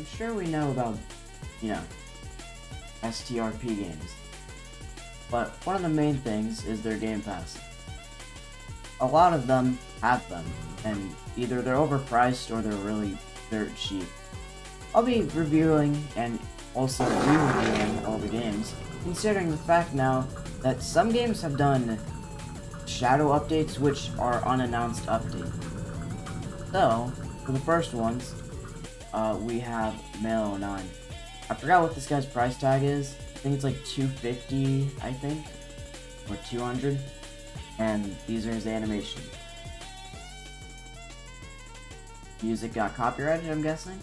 I'm sure we know about, you know, STRP games. But one of the main things is their Game Pass. A lot of them have them, and either they're overpriced or they're really dirt cheap. I'll be reviewing and also re-reviewing all the games, considering the fact now that some games have done shadow updates which are unannounced updates. So, for the first ones, we have Male 09. I forgot what this guy's price tag is. I think it's like $250, I think, or $200, and these are his animations. Music got copyrighted, I'm guessing.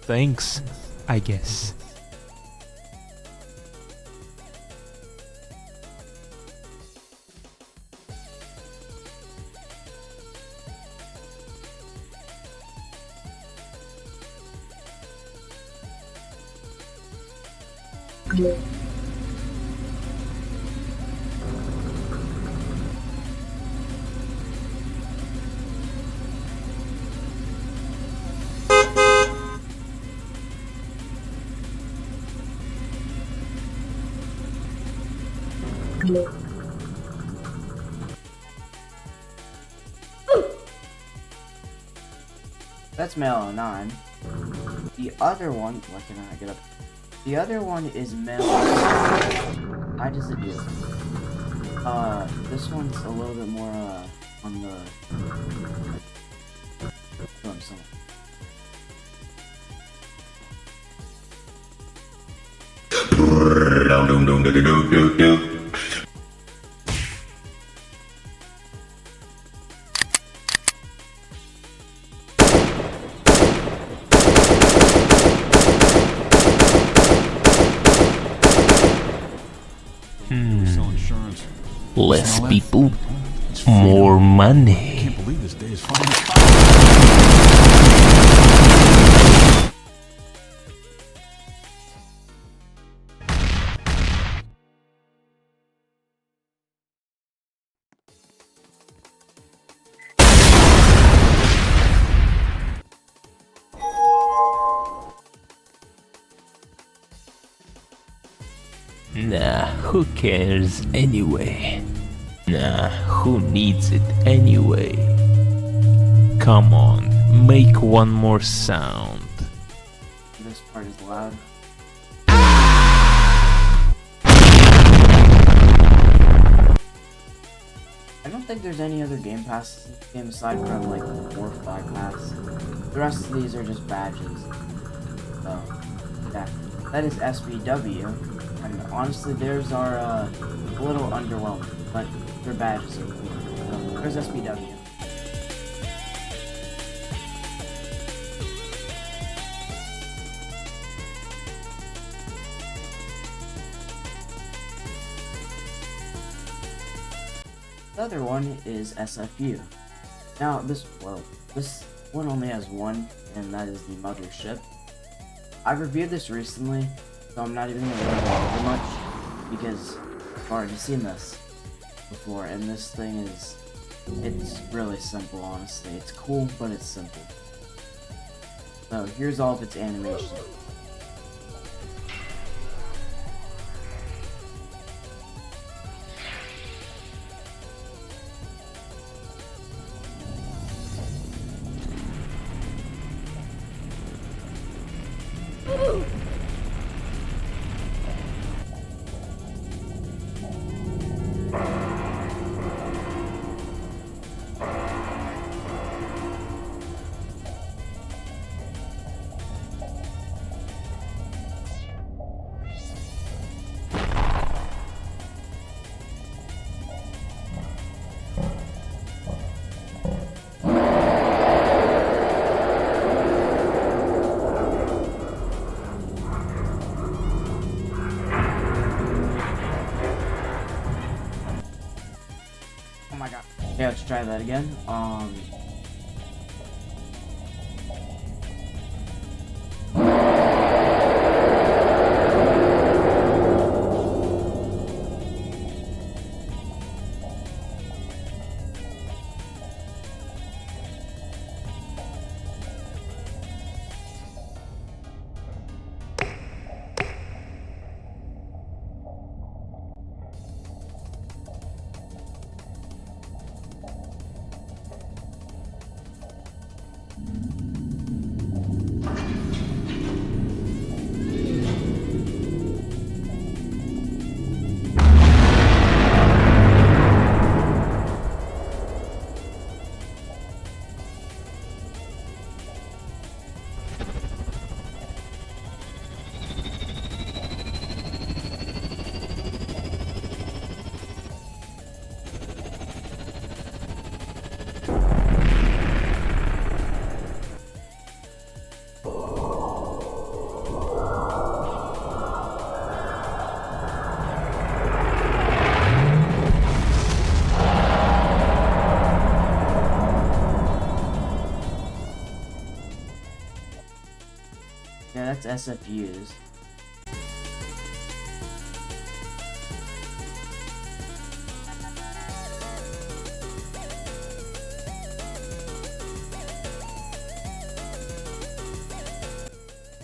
Thanks, I guess. That's Male 09. The other one, what can I get up? The other one is Male. How does it do? This one's a little bit more, on the... Less people, more money. I can't believe this day is finally Nah, who cares anyway? Nah, who needs it anyway? Come on, make one more sound. This part is loud. I don't think there's any other Game Pass game aside from like 4 or 5 pass. The rest of these are just badges. So, yeah, that is SBW. And honestly, theirs are a little underwhelming, but their badges are cool. So, there's SBW. The other one is SFU. Now, this one only has one, and that is the mothership. I reviewed this recently, so I'm not even going to go over much, because I've already seen this before, and this thing is, it's really simple, honestly. It's cool, but it's simple. So, here's all of its animation. Oh my god. Yeah, let's try that again. that's SFUs.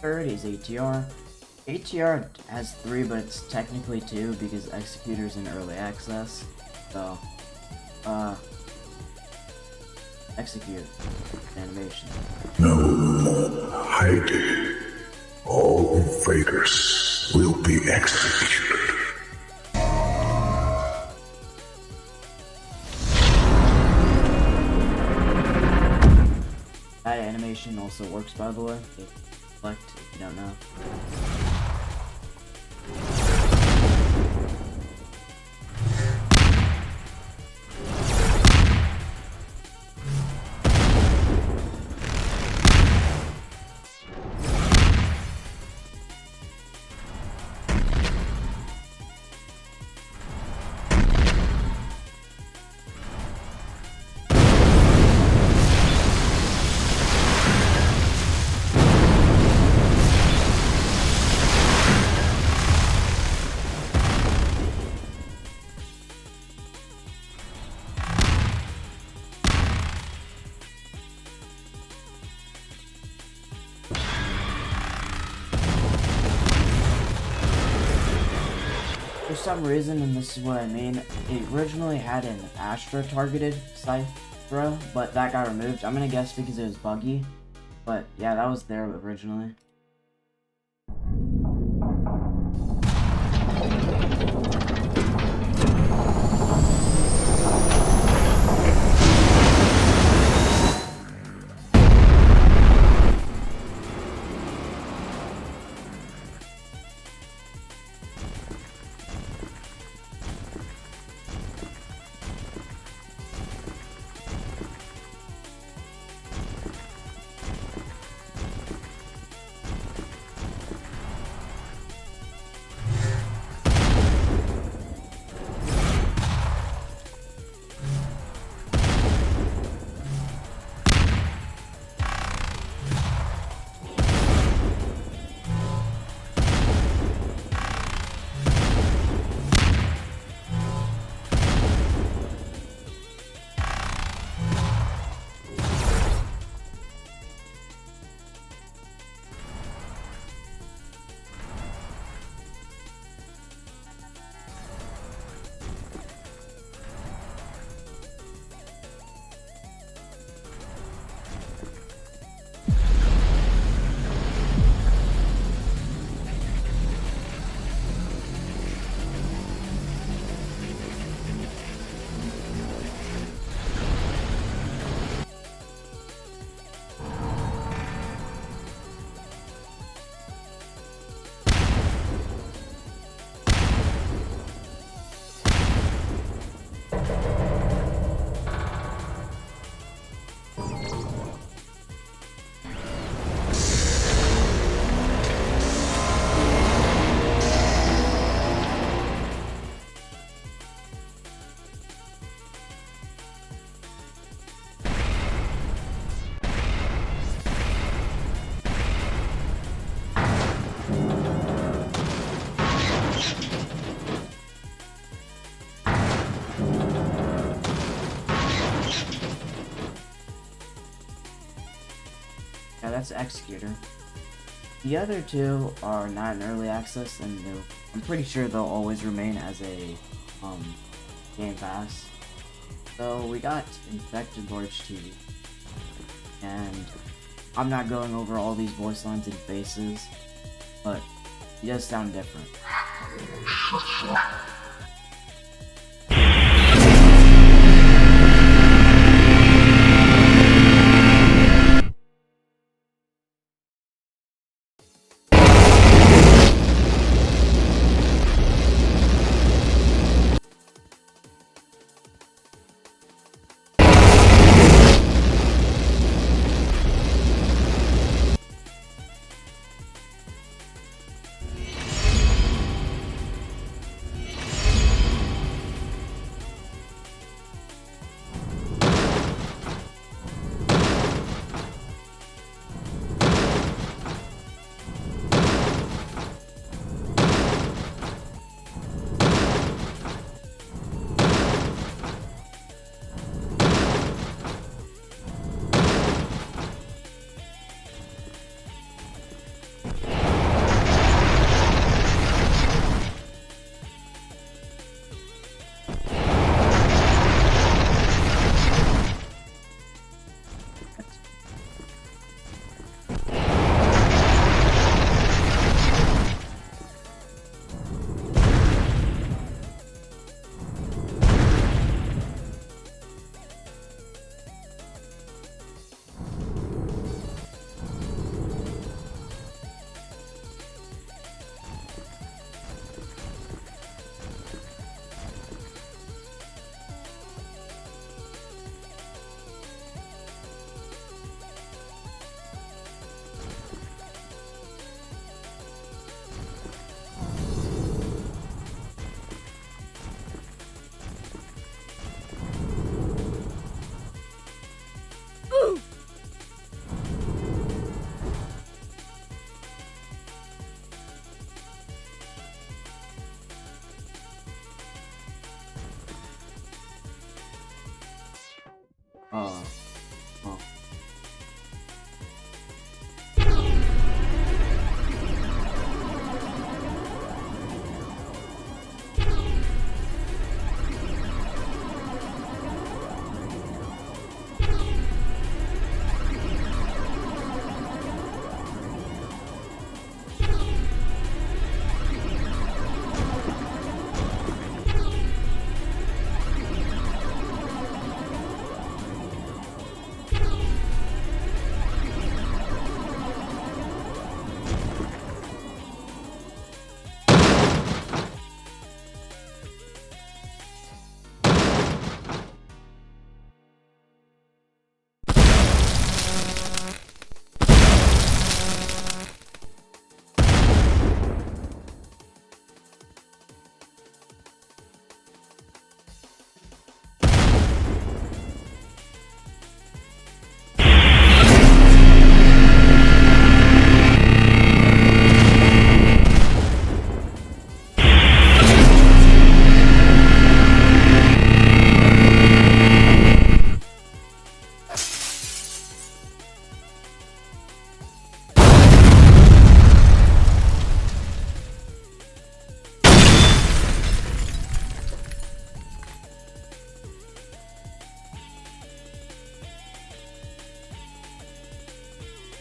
Third is ATR. ATR has 3, but it's technically 2 because Executor's in early access. So, execute animation. No more hiding. All invaders will be executed. That animation also works, by the way. Select if you don't know. For some reason, and this is what I mean, it originally had an Astra targeted scythe throw, but that got removed. I'm gonna guess because it was buggy, but yeah, that was there originally. Yeah, that's Executor. The other two are not in early access, and I'm pretty sure they'll always remain as a Game Pass. So we got Infected Large TV, and I'm not going over all these voice lines and faces, but he does sound different. Well.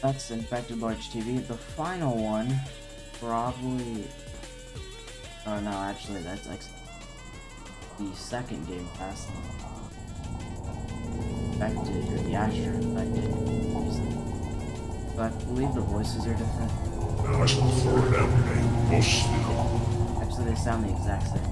That's Infected Large TV. The final one, probably... Oh no, actually that's like the second Game Pass. Infected, or the Astra Infected. But I believe the voices are different. Actually, they sound the exact same.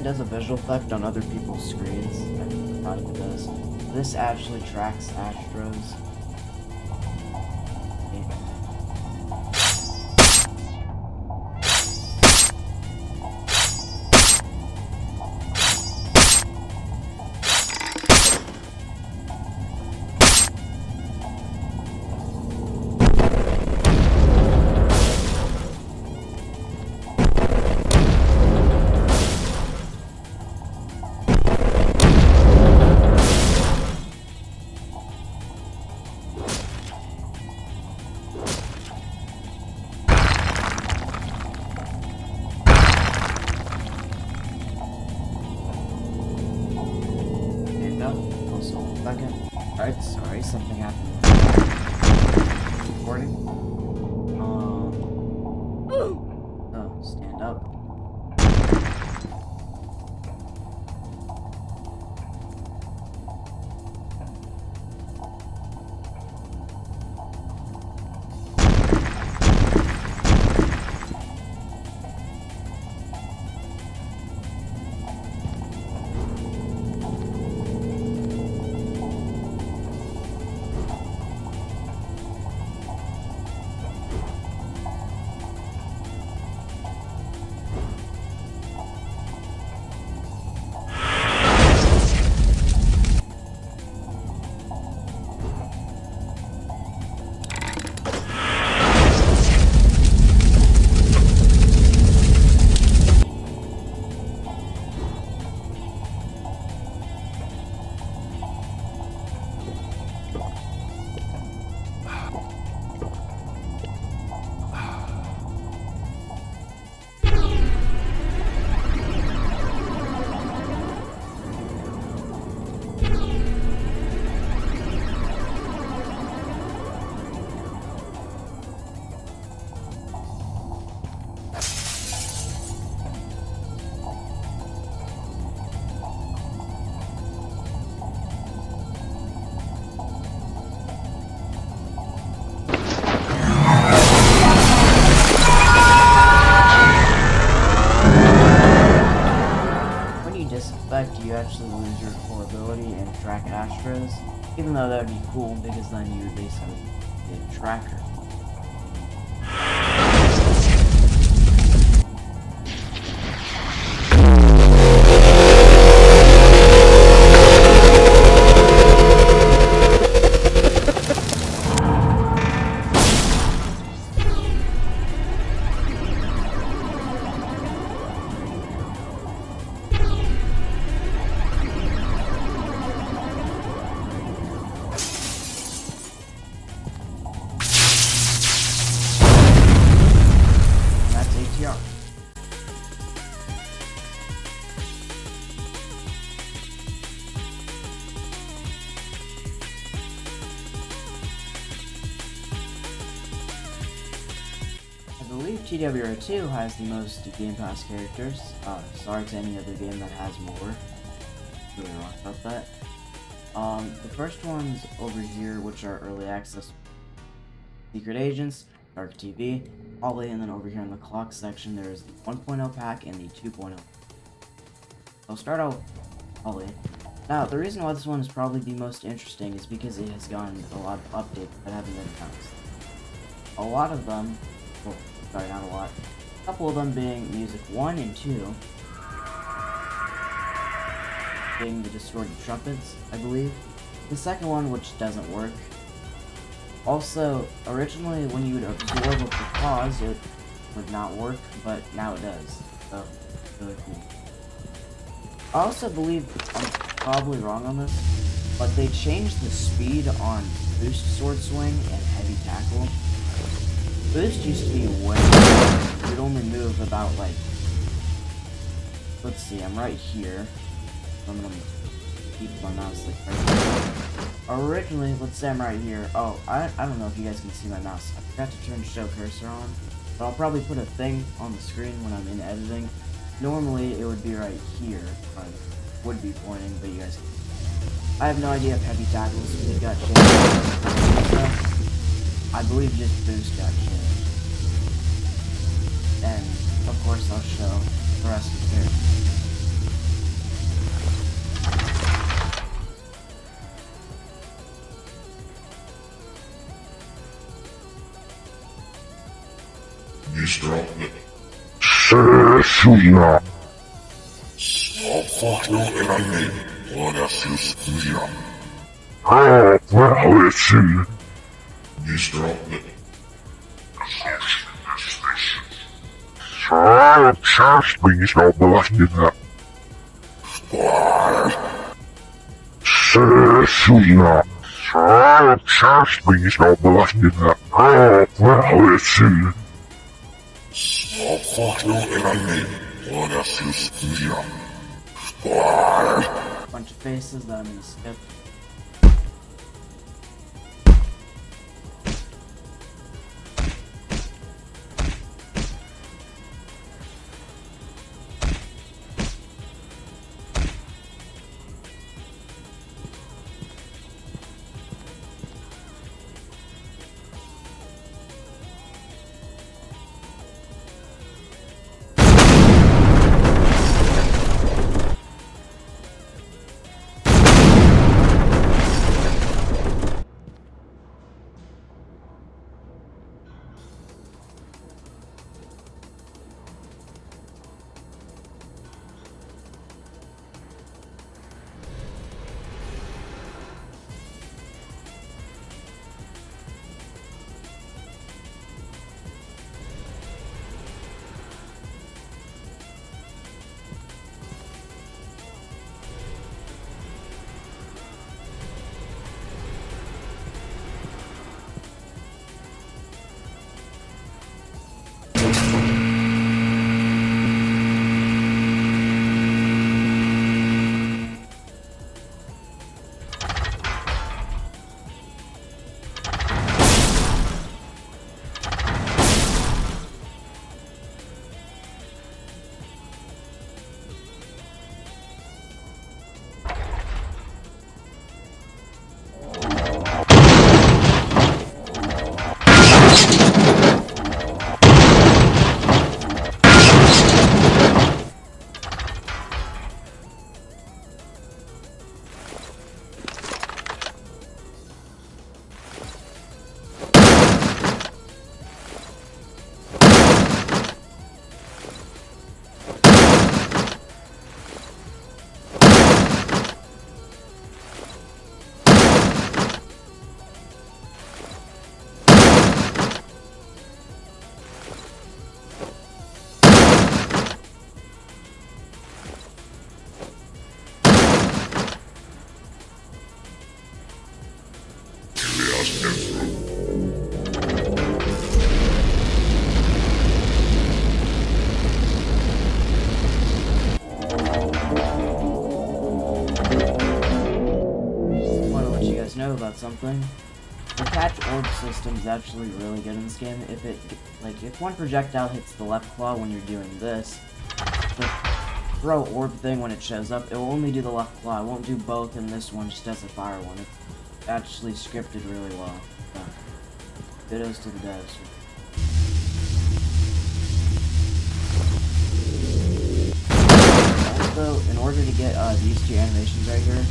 Does a visual effect on other people's screens. I forgot it does. This actually tracks Astros. Alright, sorry, something happened. Recording? Oh, stand up. effect, you actually lose your core ability and track Astros, even though that would be cool because then you would basically be a tracker. I believe TWR2 has the most Game Pass characters. Sorry to any other game that has more. Really wrong about that. The first ones over here, which are early access: Secret Agents, Dark TV, Ollie, and then over here in the clock section, there is the 1.0 pack and the 2.0. I'll start out with Ollie. Now, the reason why this one is probably the most interesting is because it has gotten a lot of updates that haven't been announced. A lot of them, well, sorry, not a lot. A couple of them being Music 1 and 2, being the Distorted Trumpets, I believe. The second one, which doesn't work. Also, originally, when you would absorb a pause, it would not work, but now it does. So, really cool. I also believe, I'm probably wrong on this, but they changed the speed on Boost Sword Swing and Heavy Tackle. Boost used to be way faster. You'd only move about, like, let's see, I'm right here. I'm gonna keep my mouse like right here. Originally, let's say I'm right here. Oh, I don't know if you guys can see my mouse. I forgot to turn show cursor on, but I'll probably put a thing on the screen when I'm in editing. Normally, it would be right here. I would be pointing, but you guys can. I have no idea if Heavy Tackles got changed. I believe just Boost got changed. And, of course, I'll show the rest of the characters. Sessuya. Spokojno rany, ona się spóźnia. O, prawie Niestrawny. Co? Czas by nie stał właśnie na... Sessuya. Co? Czas by nie stał właśnie na... O, prawie Spokojno rany, ona się spóźnia. Bunch of faces that I'm gonna skip. Want to let you guys know about something. The catch orb system is actually really good in this game. If one projectile hits the left claw when you're doing this, the throw orb thing when it shows up, it will only do the left claw. It won't do both, and this one just does a fire one. It's actually scripted really well. So, kudos to the devs. Also, in order to get these two animations right here,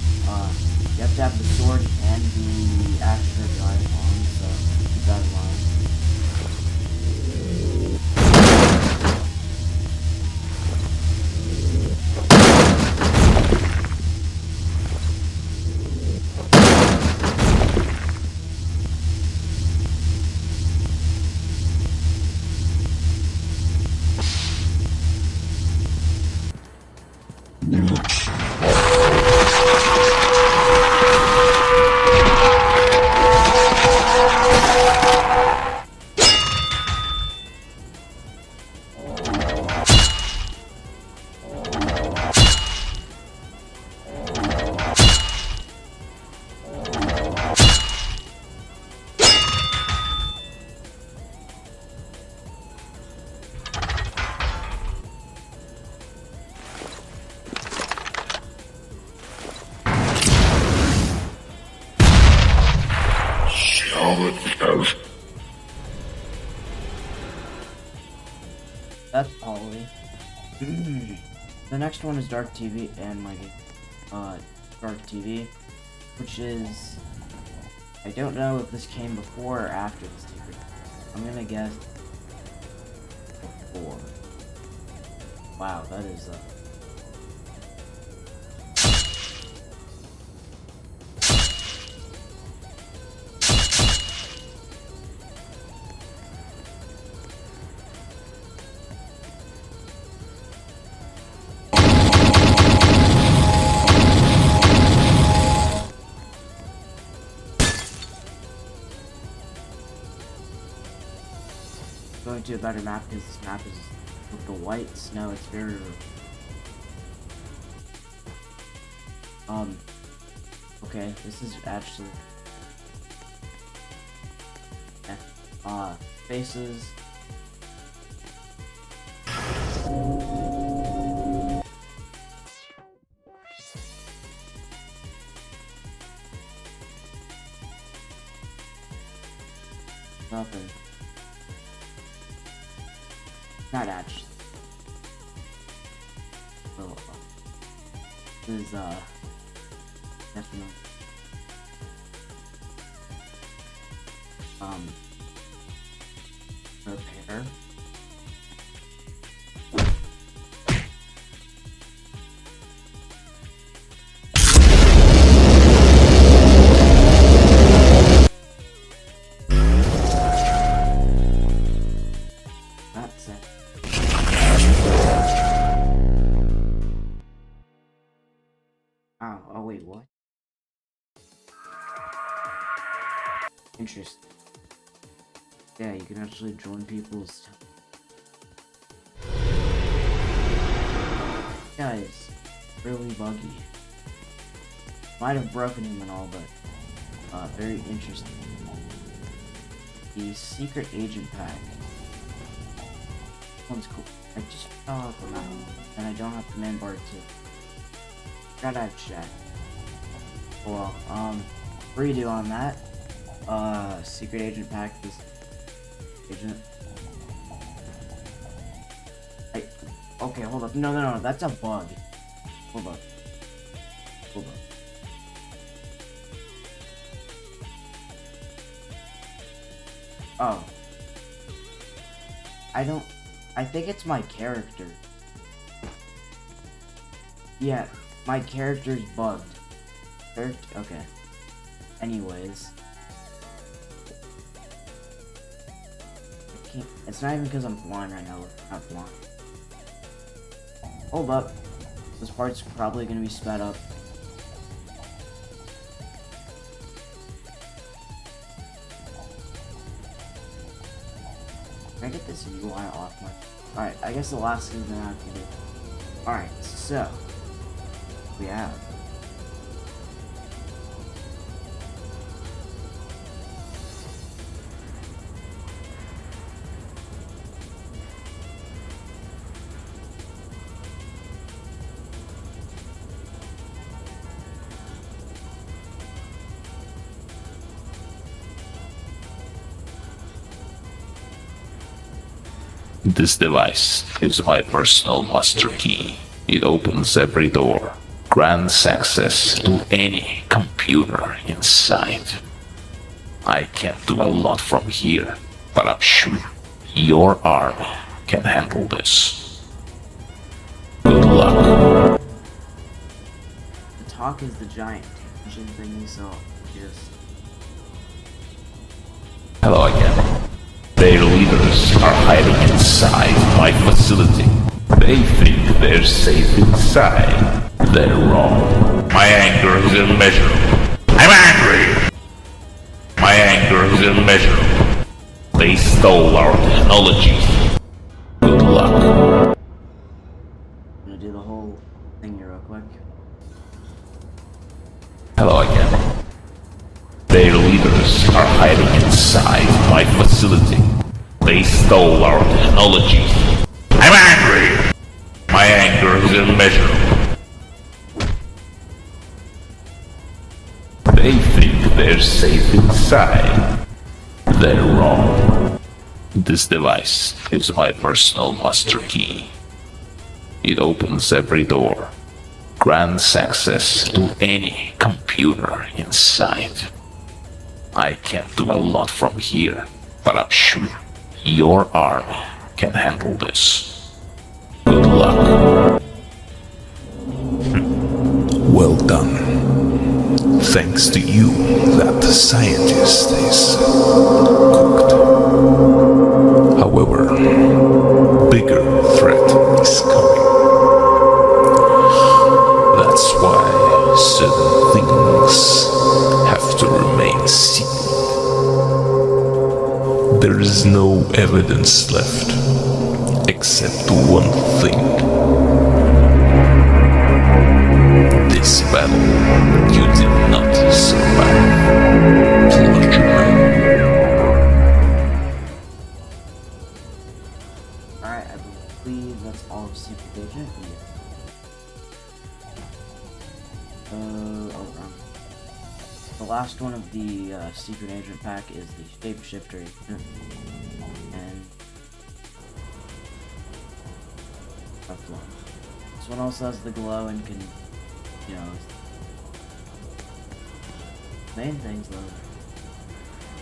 you have to have the sword and the actor drive on, so keep that in mind. That's Polly. The next one is Dark TV and my game. Dark TV, which is, I don't know if this came before or after the secret. I'm gonna guess before. Wow, that is going to a better map because this map is with the white snow. It's very okay, this is actually faces. Nothing. Not actually. So, this is, definitely, repair. That's it. Oh, wait, what? Interesting. Yeah, you can actually join people's... Guys, really buggy. Might have broken him and all, but very interesting. The secret agent pack. This one's cool. I just fell off the mountain, and I don't have command bar 2. Gotta have chat. Well, redo on that. Secret agent pack is agent. Okay, hold up. No, that's a bug. Hold up. Oh. I think it's my character. Yeah, my character's bugged. Okay. Anyways. It's not even because I'm blind right now. I'm not blind. Hold up. This part's probably gonna be sped up. I get this UI off my... Alright, I guess the last thing that I have to do. Alright, so... we have... This device is my personal master key. It opens every door, grants access to any computer inside. I can't do a lot from here, but I'm sure your arm can handle this. Good luck. The talk is the giant engine thingy, so just... Hello again. Their leaders are hiding inside my facility. They think they're safe inside. They're wrong. My anger is immeasurable. I'm angry! My anger is immeasurable. They stole our technology. Good luck. I'm gonna do the whole thing here real quick. Hello again. Their leaders are hiding inside my facility. They stole our technology. I'm angry! My anger is immeasurable. They think they're safe inside. They're wrong. This device is my personal master key. It opens every door, grants access to any computer inside. I can't do a lot from here, but I'm sure your arm can handle this. Good luck. Well done. Thanks to you, that scientist is cooked. However, bigger threat is coming. That's why certain things have to remain secret. There is no evidence left, except one thing. This battle, you did not survive. Alright, I believe that's all of Secret Agent. The last one of the Secret Agent pack is the Shapeshifter Agent. And that's one. This one also has the glow and can, you know, main things though.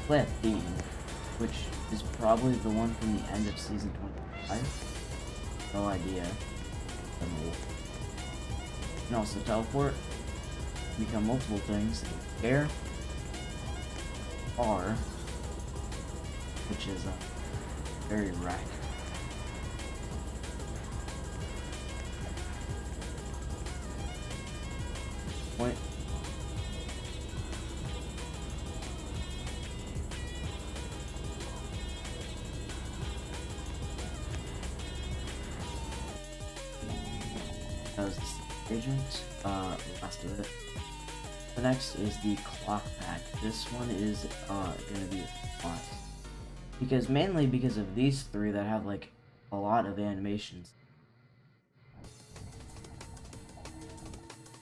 Play a theme, which is probably the one from the end of season 25. No idea. You can also teleport, become multiple things. Air, R, which is very wrecked. Point. That was the agent, last of it. The next is the clock pack. This one is gonna be a lot. Mainly because of these three that have like a lot of animations.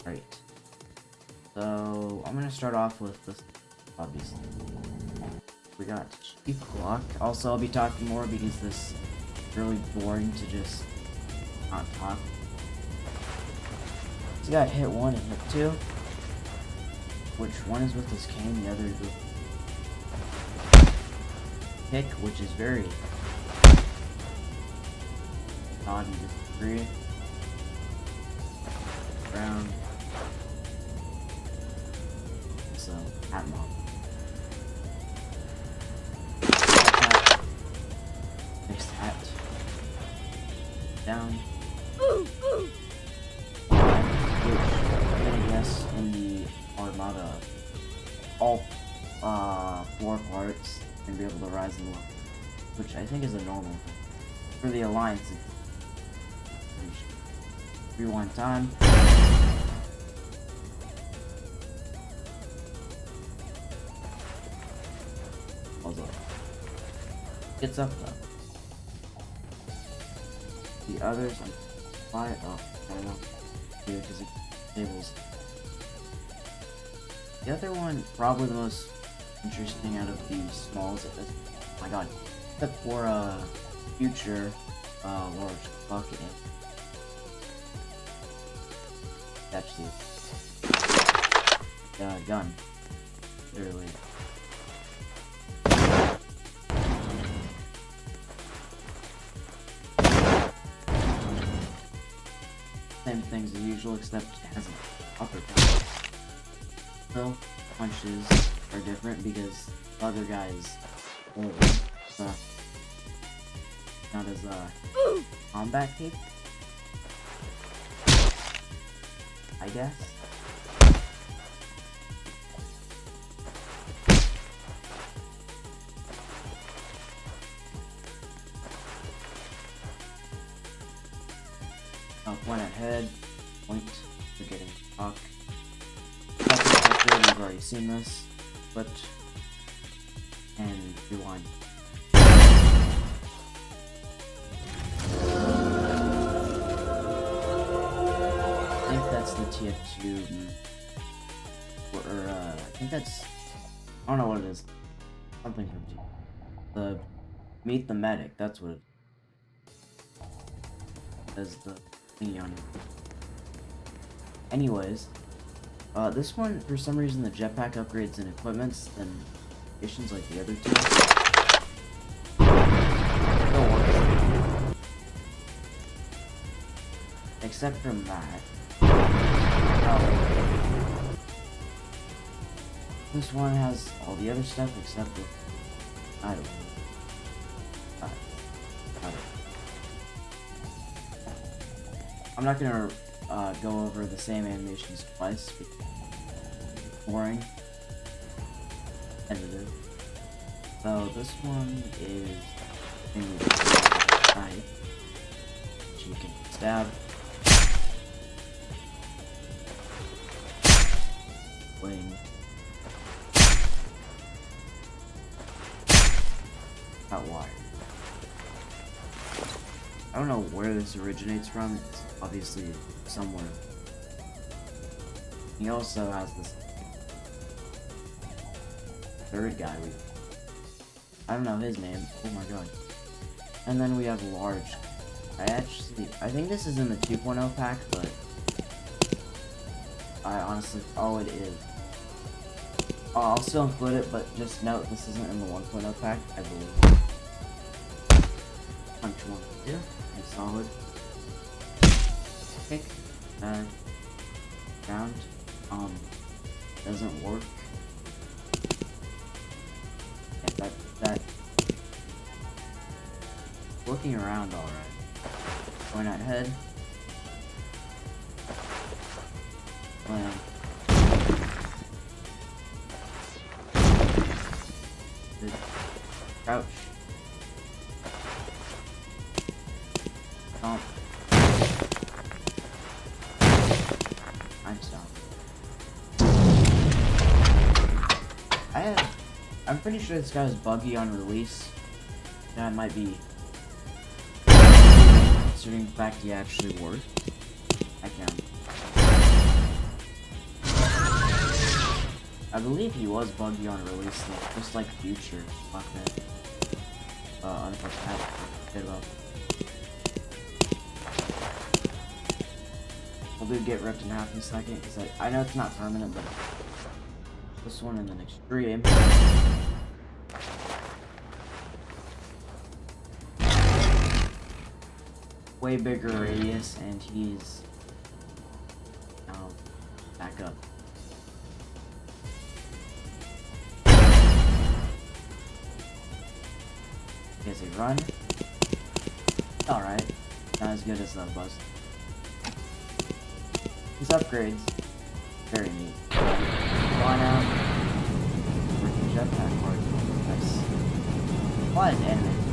Right. So I'm gonna start off with this, obviously. We got cheap clock. Also, I'll be talking more because this is really boring to just not talk. So you got hit 1 and hit 2. Which one is with this cane, the other is with kick, which is very odd and disagree. Brown. So, hat mob. Next hat. Down. Which, I'm gonna guess in the Armada, all 4 parts, and be able to rise and look. which I think is a normal thing. For the Alliance, it's rewind time. Also, it's up though. The others, I'm quiet. Oh, I don't know. Because it tables. The other one, probably the most interesting out of the smalls. Oh my god. Except for future large bucket. Actually, gun. Literally. Same things as usual, except it has an uppercut. So, punches are different because the other guy's old. Not as combat capable, I guess. Point at head, point for getting shock. You've already seen this, but and rewind. I think that's the TF2, or I think that's, I don't know what it is. Something from T. The Meet the Medic, that's what it is. The thingy on it. Anyways, this one, for some reason, the jetpack upgrades and equipments and missions like the other two. Don't work. Except from that. This one has all the other stuff except the... I don't know. I'm not gonna go over the same animations twice because it's boring. Edited. So this one is in the side. So you can stab. Wing. Not wire. I don't know where this originates from. It's obviously somewhere. He also has this third guy. I don't know his name. Oh my god. And then we have large. I think this is in the 2.0 pack, but I honestly, oh, it is. I'll still include it, but just note this isn't in the 1.0 pack, I believe. Punch 1, 2. Solid. Kick. Ground. Doesn't work. Yeah, that. Looking around alright. Going at head. Land. Good. Crouch. Stomp. I'm stomped. I'm pretty sure this guy was buggy on release. That might be considering the fact he actually worked. I can't. I believe he was buggy on release though, just like Future. Fuck that. Unfortunately, forget about. I'll do get ripped in half in a second, because I know it's not permanent, but this one in the extreme. Way bigger radius, and he's now back up. He has a run. Alright. Not as good as the buzz. His upgrades, very neat. Fly now. Working jetpack part. Nice. Fly is animated.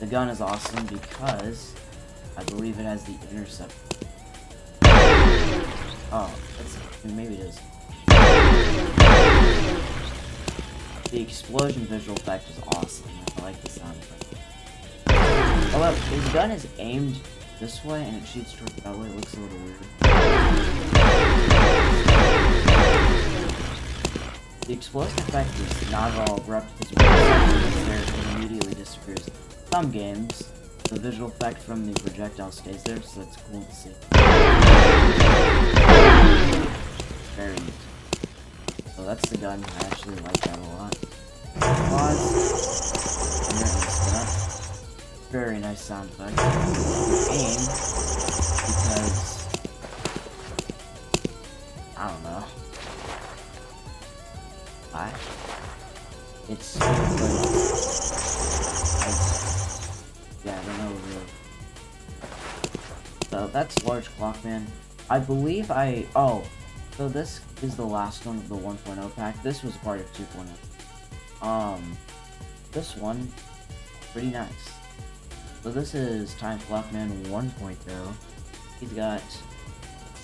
The gun is awesome because I believe it has the intercept. Oh, maybe it is. The explosion visual effect is awesome. I like the sound effect. Although his gun is aimed this way and it shoots towards that way, it looks a little weird. The explosion effect is not at all abrupt because it immediately disappears. Some games, the visual effect from the projectile stays there, so that's cool to see. Very neat. So that's the gun. I actually like that a lot. Pause. Very nice sound effect. Aim, because I don't know. It's like, yeah, I don't know really. So that's Large Clockman. I believe so this is the last one of the 1.0 pack. This was part of 2.0. This one, pretty nice. So this is Time Clockman 1.0. He's got a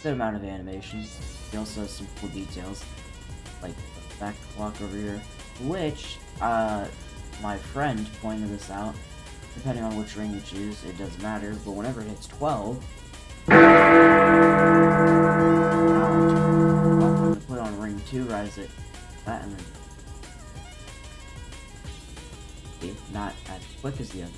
good amount of animations. He also has some cool details, like the back clock over here, which, my friend pointed this out. Depending on which ring you choose, it doesn't matter, but whenever it hits 12, I'm going to put on ring 2 right as it, that, and then not as quick as the other.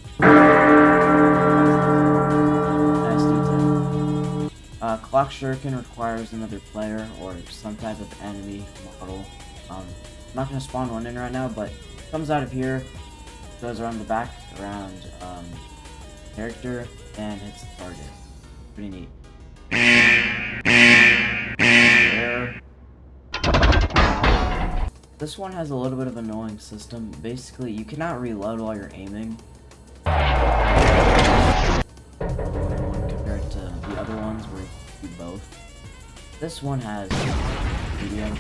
Nice detail. Clock Shuriken requires another player or some type of enemy model. I'm not going to spawn one in right now, but it comes out of here, goes around the back, around character, and hits the target. Pretty neat. There. This one has a little bit of an annoying system. Basically, you cannot reload while you're aiming. Compared to the other ones where you do both. This one has medium.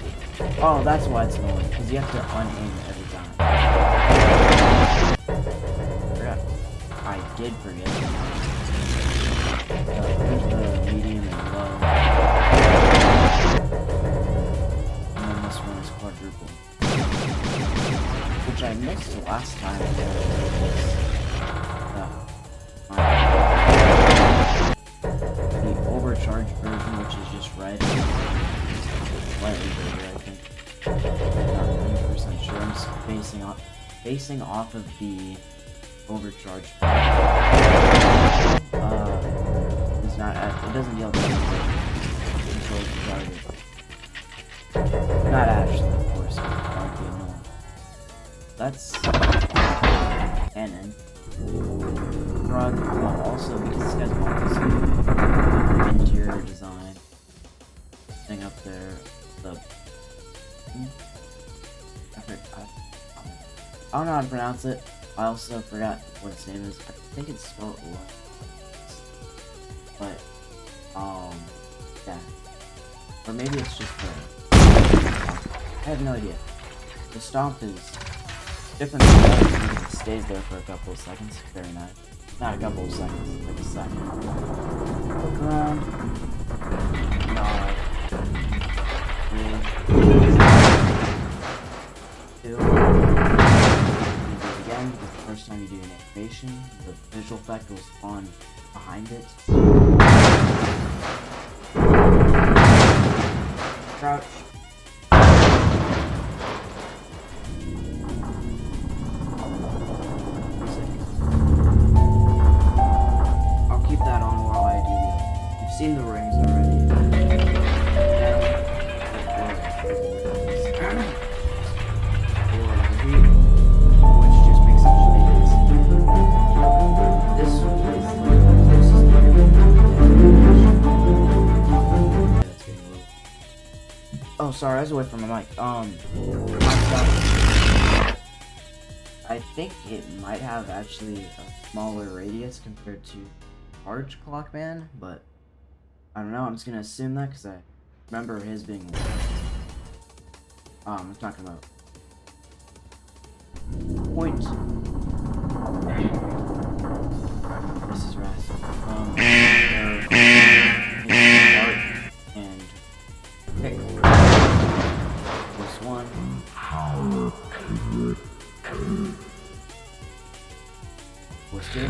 Oh, that's why it's annoying, because you have to unaim it every time. I did forget. Here's the medium and low. And then this one is quadruple. Which I missed last time. The overcharged version, which is just red. Slightly bigger, I think. Not 100% sure. I'm just basing off of the overcharged. It's not. It doesn't deal damage. It controls the target. Not actually, of course. That would be annoying. That's cannon. Rug. Also, because this guy's multi interior design thing up there. The I don't know how to pronounce it. I also forgot what its name is. I think it's spelled Alot. But, yeah. Or maybe it's just the... I have no idea. The stomp is different than the others because it stays there for a couple of seconds. Very nice. Not a couple of seconds, like a second. Look around. Nod. 3. 2. Again, because the first time you do an animation, the visual effect will spawn behind it. Crouch. I'll keep that on while I do the other. You've seen the rings already. Oh, sorry, I was away from my mic. I think it might have actually a smaller radius compared to Large Clockman, but I don't know. I'm just gonna assume that because I remember his being. I'm talking about point. This is rest. And pick this one. What's two?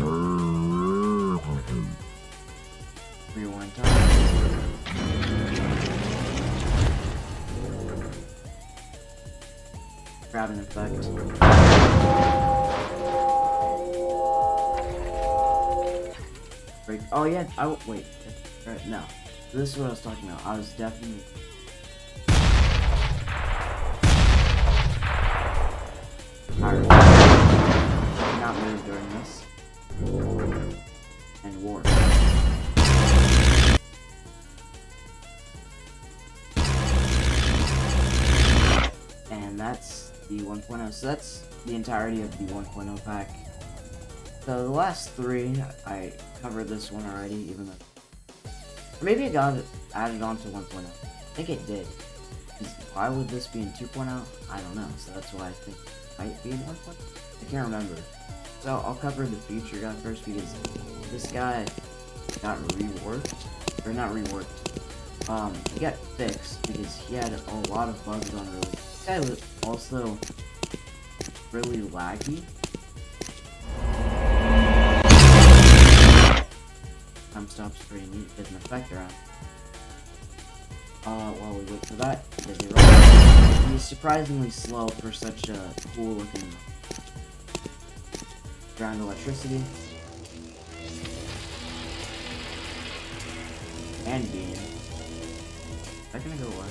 Rewind time. Grab an effect. Break. Oh yeah. Oh wait. Right, no. This is what I was talking about. I was definitely. Alright. Not move during this. And warp. And that's the 1.0. So that's the entirety of the 1.0 pack. So the last three, I covered this one already, even though. Or maybe it got added on to 1.0. I think it did. Why would this be in 2.0? I don't know. So that's why I think it might be in 1.0. I can't remember. So I'll cover the future guy first because this guy got reworked. Or not reworked. He got fixed because he had a lot of bugs on release. This guy was also really laggy. Time stops pretty neat. There's an effect around. While we wait for that, he's surprisingly slow for such a cool looking ground electricity. And beam. Is that gonna go away?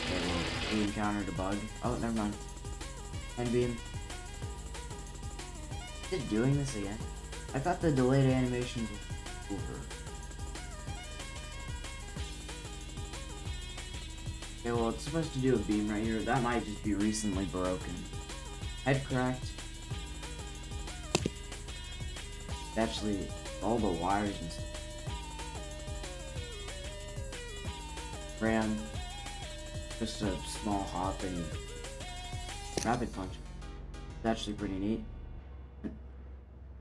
Okay, well, we encountered a bug. Oh, never mind. And beam. Is it doing this again? I thought the delayed animations were over. Okay, well, it's supposed to do a beam right here. That might just be recently broken. Head cracked. Actually, all the wires and stuff. Ram. Just a small hop and rapid punch. It's actually pretty neat.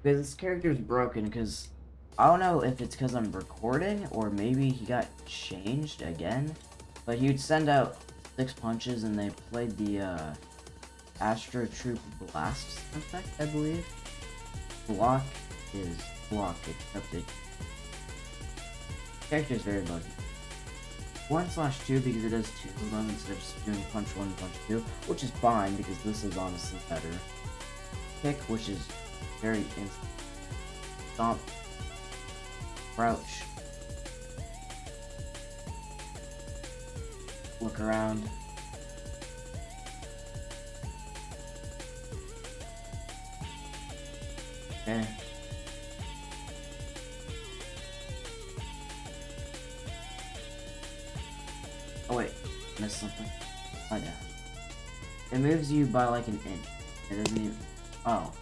Because this character is broken because I don't know if it's because I'm recording or maybe he got changed again. But he would send out 6 punches and they played the Astro Troop Blast effect, I believe. Block is block, except it. Character is very buggy. 1/2 because it does 2 of them instead of just doing punch 1, punch 2, which is fine because this is honestly better. Kick, which is very instant. Stomp. Crouch. Look around. Okay. Oh wait, missed something. Oh yeah. It moves you by like an inch. It doesn't even. Oh.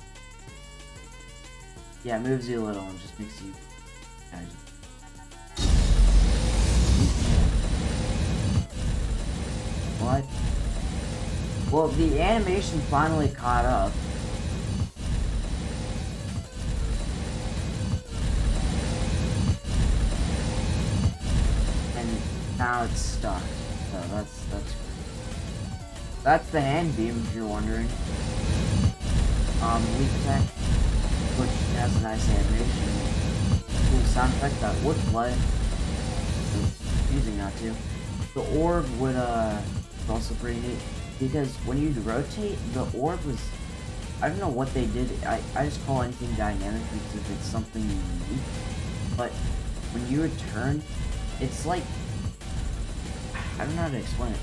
Yeah, it moves you a little and just makes you. What? Well, the animation finally caught up. And now it's stuck. So that's great. That's the hand beam if you're wondering. Leap attack, which has a nice animation. Cool sound effect that would play. Using that too. The orb would also pretty neat because when you rotate, the orb was, I don't know what they did. I just call anything dynamic because if it's something unique. But when you would turn, it's like, I don't know how to explain it.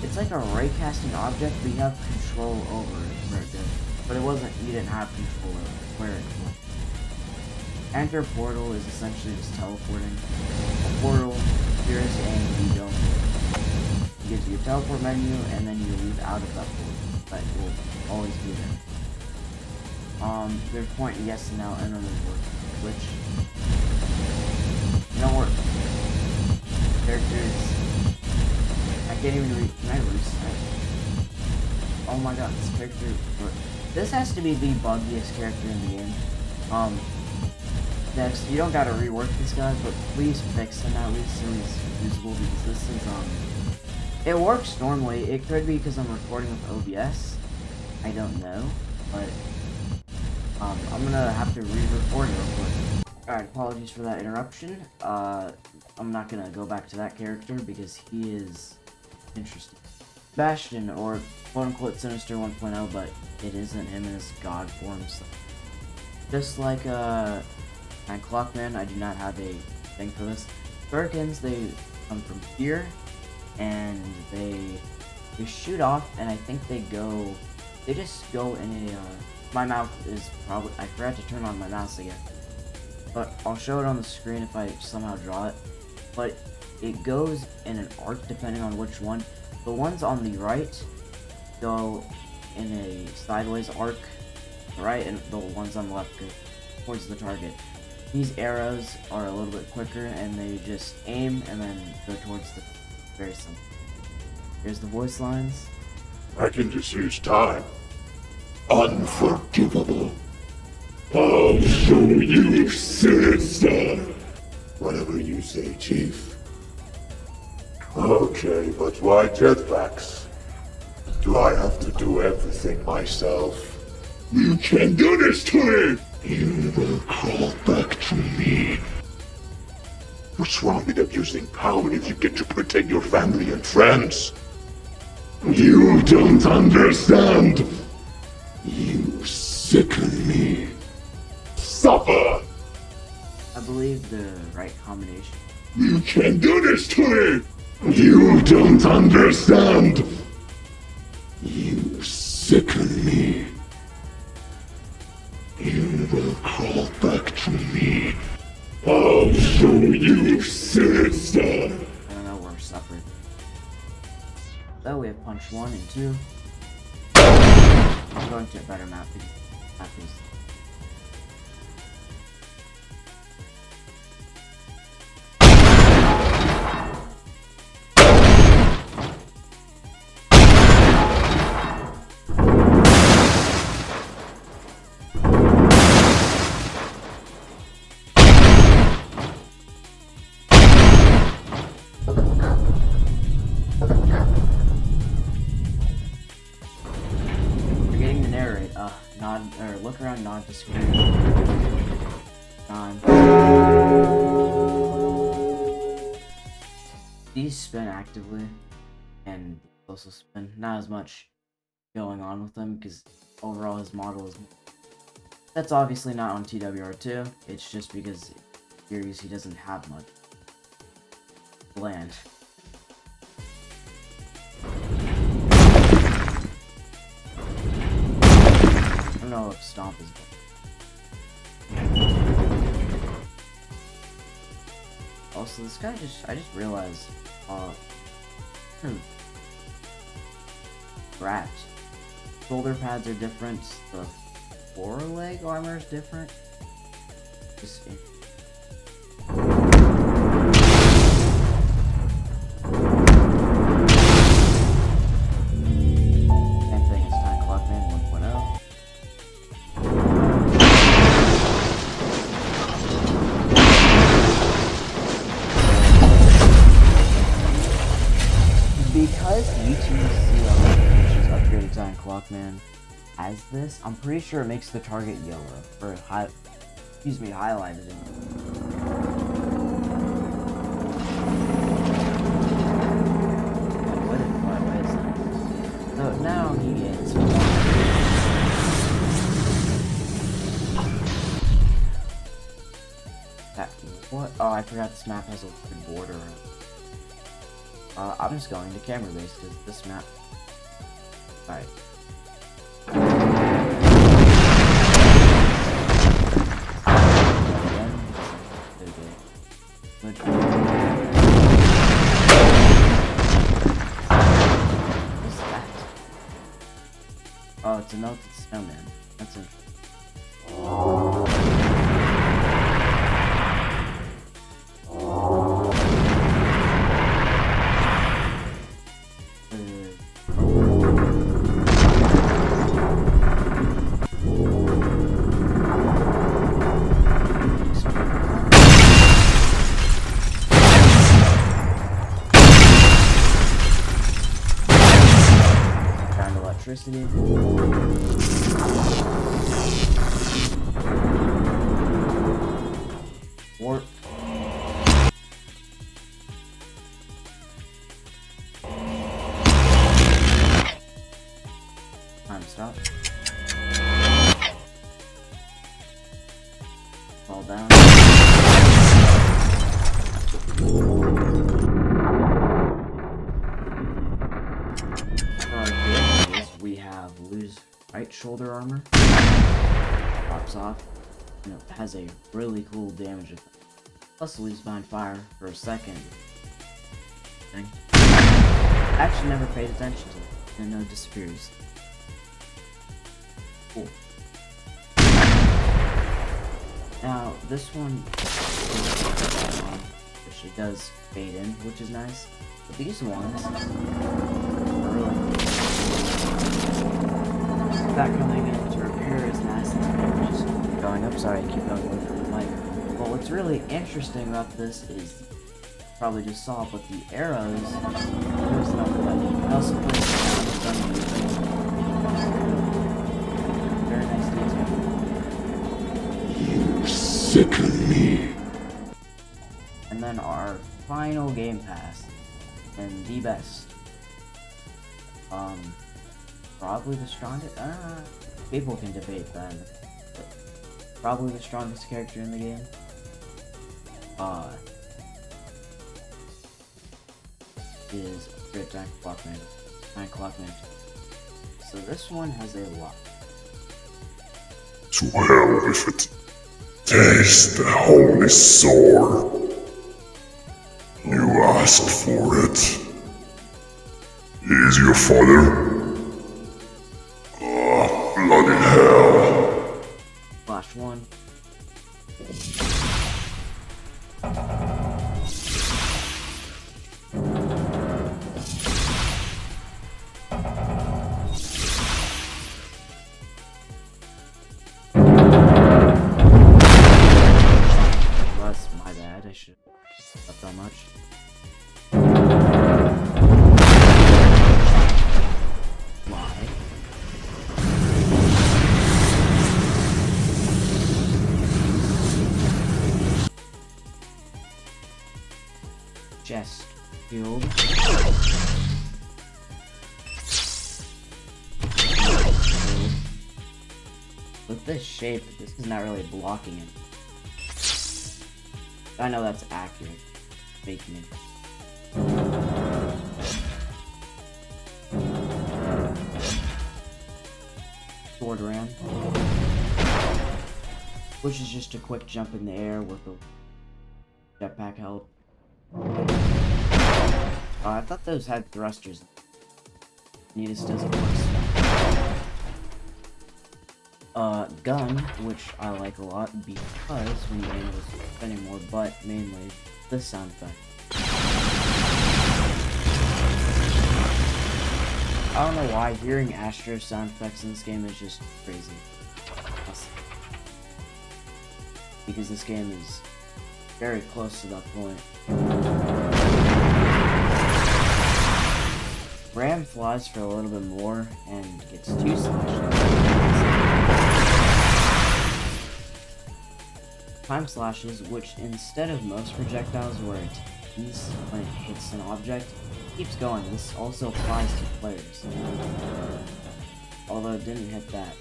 It's like a ray casting object, but you have control over it where it goes. But it wasn't, you didn't have control over where it went. Enter portal is essentially just teleporting. A portal appears and you don't. It gives you a teleport menu and then you leave out of that portal. But it will always be there. There's point yes and now and then there's work. Which don't work. Characters. I can't even read. Can I reset? Oh my god, this character works. This has to be the buggiest character in the game. Next, you don't gotta rework this guy, but please fix him at least so he's usable, because this is, it works normally. It could be because I'm recording with OBS. I don't know, but, I'm gonna have to re-record it real quick. Alright, apologies for that interruption. I'm not gonna go back to that character because he is interesting. Bastion, or quote-unquote Sinister 1.0, but it isn't him in his god form. So. Just like, and Clockman, I do not have a thing for this. Birkins, they come from here, and they shoot off, and I think they just go in a, my mouth is probably, I forgot to turn on my mouse again. But I'll show it on the screen if I somehow draw it. But it goes in an arc depending on which one. The ones on the right go in a sideways arc, right, and the ones on the left go towards the target. These arrows are a little bit quicker, and they just aim and then go towards the, very simple. Here's the voice lines. I can just use time. Unforgivable. I'll show you, sinister. Whatever you say, Chief. Okay, but why jetpacks? Do I have to do everything myself? You can do this to me! You will crawl back to me. What's wrong with abusing power if you get to protect your family and friends? You don't understand! You sicken me. Suffer! I believe the right combination. You can do this to me! You don't understand! You sicken me. You will crawl back to me. I'll show you, sinister! I don't know, we're suffering. So we have punch 1 and 2. I'm going to a better map because map is look around, nod to screen. These spin actively, and also spin. Not as much going on with them because overall his model is. That's obviously not on TWR2. It's just because series he doesn't have much land. I don't know if Stomp is. Also, this guy I just realized, wrapped. Shoulder pads are different, the foreleg armor is different. Just because UTC upgraded Giant Clockman as this, I'm pretty sure it makes the target yellow, or highlighted in. So now he gets what? Oh, I forgot this map has a weird border. I'm just going to camera base because this map. Alright. What's that? Oh, it's a melted snowman. That's interesting. electricity. Warp. Time stop. Fall down. We have lose right shoulder armor. Pops off. And it has a really cool damage effect. Plus lose behind fire for a second. Thing. Actually never paid attention to it. And it disappears. Cool. Now this one, which it does fade in, which is nice. But these ones, that coming in to repair is nice. Just going up. Sorry, I keep going away from the mic. But what's really interesting about this is, probably just saw, but the arrows. There's no way. I also put it down. Very nice detail. You sicken me. And then our final game pass, and the best. Probably the strongest. People can debate that. But probably the strongest character in the game. Is Great Giant Clockman. So this one has a lot. To hell with it. Taste the holy sword. You asked for it. He is your father? Bloody hell. Flash 1. That's my bad, I should have left that much. Why? Chest shield. With this shape, this is not really blocking it. I know that's accurate. Making it. Sword ram. Which is just a quick jump in the air with a jetpack help. I thought those had thrusters. Needus doesn't work. Gun, which I like a lot because when the game was spinning more, but mainly the sound effect. I don't know why hearing Astro sound effects in this game is just crazy. Because this game is very close to that point. Ram flies for a little bit more and gets 2 slashes. Time slashes, which instead of most projectiles where it ends when it hits an object, keeps going. This also applies to players. Although it didn't hit that.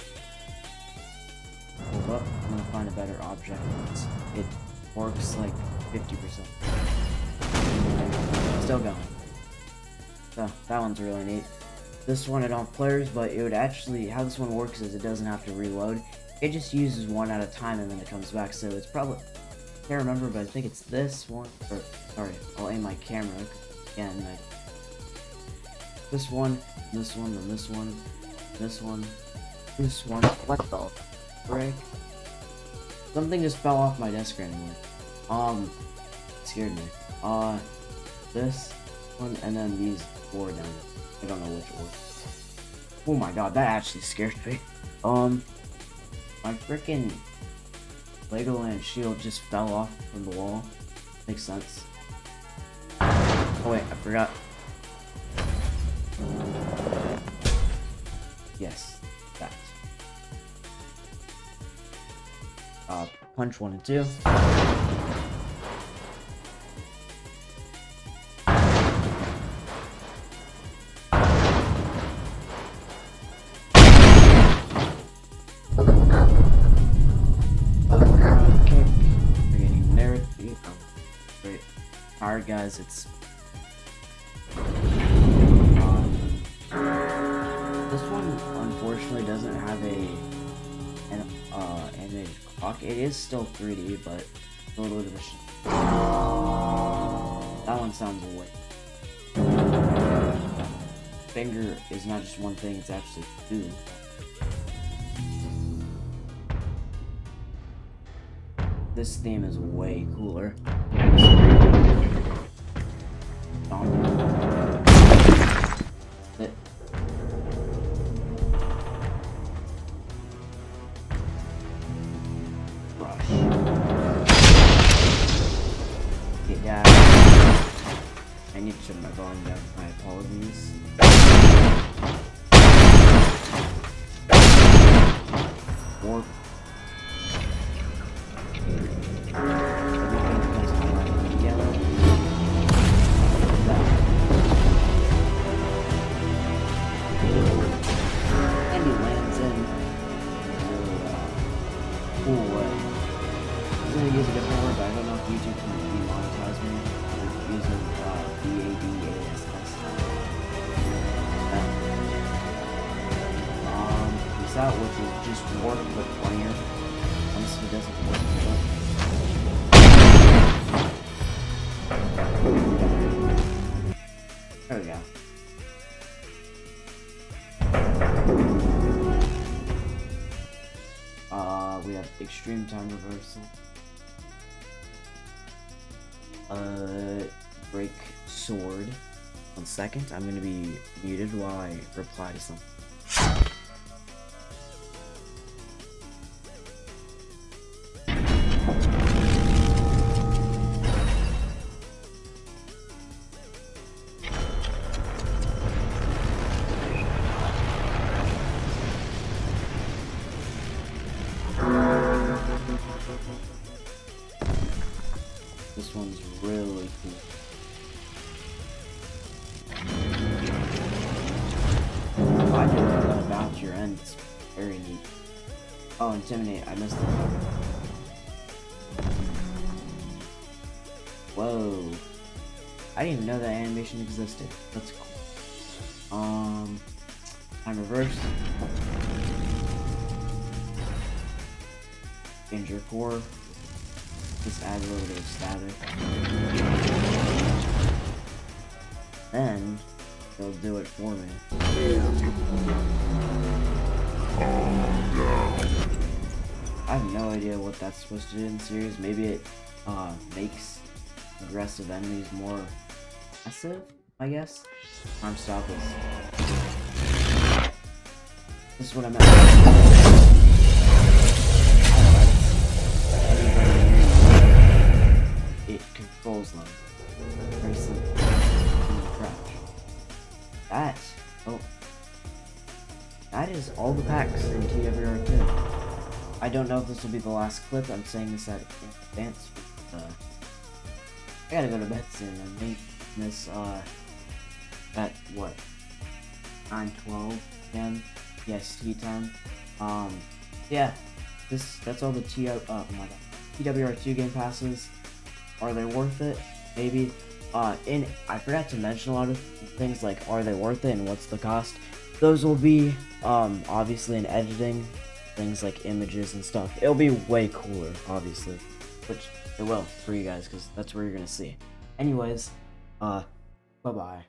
Hold up, I'm gonna find a better object. It works like 50%. Still going. So, that one's really neat. This one I don't players, but it would actually, how this one works is it doesn't have to reload. It just uses one at a time and then it comes back, so it's probably, I can't remember, but I think it's this one, or, sorry, I'll aim my camera, again, this one, then this one, this one, this one, what the frick? Something just fell off my desk randomly. It scared me. This one, and then these 4 down there. I don't know which order. Oh my god, that actually scared me. My freaking Legoland shield just fell off from the wall. Makes sense. Oh wait, I forgot. Yes, that. Punch 1 and 2. Kick. We're getting there. Great. Alright, guys, it's. This one unfortunately doesn't have an animated clock. It is still 3D, but a little bit of a that one sounds away. Finger is not just one thing; it's actually two. This theme is way cooler. Yeah, I need to turn my volume down. My apologies. Warp. Yellow. And he lands in a cool way. I was gonna use a different word, but I don't know if YouTube can demonetize me for using BADASS. Peace out, which is just warp but funnier. Honestly, it doesn't work. There we go. We have extreme time reversal. Break sword. 1 second, I'm gonna be muted while I reply to something. This one's really cool. I didn't know that about your end. It's very neat. Oh, intimidate. I missed it. Whoa. I didn't even know that animation existed. That's cool. Time reverse. Injure core. Just add a little bit of static. Then they'll do it for me. I have no idea what that's supposed to do in the series. Maybe it makes aggressive enemies more aggressive, I guess. Arm stop is. This is what I meant. It controls them. Very simple. Crouch. That is all the packs in TWR2. I don't know if this will be the last clip. I'm saying this in advance. I gotta go to bed soon. I'm making this at what? 9:12 p.m. EST time. Yeah. That's all the TWR2 game passes. Are they worth it? Maybe. I forgot to mention a lot of things like are they worth it and what's the cost. Those will be obviously in editing, things like images and stuff. It'll be way cooler, obviously, which it will for you guys because that's where you're gonna see. Anyways, bye bye.